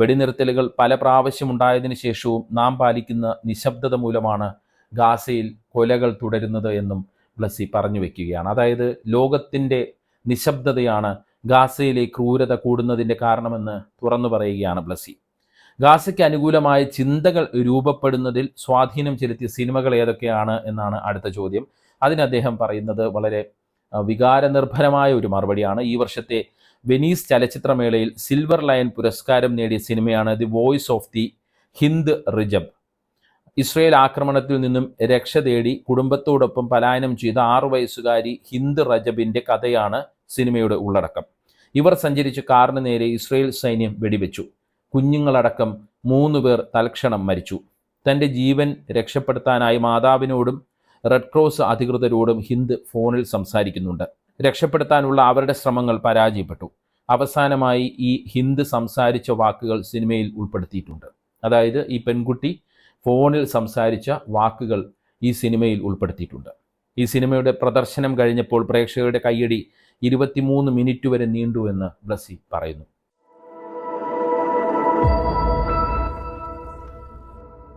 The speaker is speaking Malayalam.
വെടിനിർത്തലുകൾ പല പ്രാവശ്യം ഉണ്ടായതിനു ശേഷവും നാം പാലിക്കുന്ന നിശബ്ദത മൂലമാണ് ഗാസയിൽ കൊലകൾ തുടരുന്നത് എന്നും ബ്ലസി പറഞ്ഞു വെക്കുകയാണ്. അതായത് ലോകത്തിൻ്റെ നിശബ്ദതയാണ് ഗാസയിലെ ക്രൂരത കൂടുന്നതിൻ്റെ കാരണമെന്ന് തുറന്നു പറയുകയാണ് ബ്ലസി. ഗാസയ്ക്ക് അനുകൂലമായ ചിന്തകൾ രൂപപ്പെടുന്നതിൽ സ്വാധീനം ചെലുത്തിയ സിനിമകൾ ഏതൊക്കെയാണ് എന്നാണ് അടുത്ത ചോദ്യം. അതിന് അദ്ദേഹം പറയുന്നത് വളരെ വികാരനിർഭരമായ ഒരു മറുപടിയാണ്. ഈ വർഷത്തെ വെനീസ് ചലച്ചിത്രമേളയിൽ സിൽവർ ലയൺ പുരസ്കാരം നേടിയ സിനിമയാണ് the voice of the Hind Rajab. Israel ആക്രമണത്തിൽ നിന്നും രക്ഷ തേടി കുടുംബത്തോടൊപ്പം പലായനം ചെയ്ത 6 വയസ്സുകാരി ഹിന്ദ് റജബിൻ്റെ കഥയാണ് സിനിമയുടെ ഉള്ളടക്കം. ഇവർ സഞ്ചരിച്ച കാറിന് നേരെ ഇസ്രയേൽ സൈന്യം വെടിവെച്ചു. കുഞ്ഞുങ്ങളടക്കം 3 പേർ തൽക്ഷണം മരിച്ചു. തൻ്റെ ജീവൻ രക്ഷപ്പെടുത്താനായി മാതാവിനോടും റെഡ് ക്രോസ് അധികൃതരോടും ഹിന്ദ് ഫോണിൽ സംസാരിക്കുന്നുണ്ട്. രക്ഷപ്പെടുത്താനുള്ള അവരുടെ ശ്രമങ്ങൾ പരാജയപ്പെട്ടു. അവസാനമായി ഈ ഹിന്ദ് സംസാരിച്ച വാക്കുകൾ സിനിമയിൽ ഉൾപ്പെടുത്തിയിട്ടുണ്ട്. അതായത് ഈ പെൺകുട്ടി ഫോണിൽ സംസാരിച്ച വാക്കുകൾ ഈ സിനിമയിൽ ഉൾപ്പെടുത്തിയിട്ടുണ്ട്. ഈ സിനിമയുടെ പ്രദർശനം കഴിഞ്ഞപ്പോൾ പ്രേക്ഷകരുടെ കയ്യടി 23 മിനിറ്റ് വരെ നീണ്ടുവെന്ന് ബ്ലസി പറയുന്നു.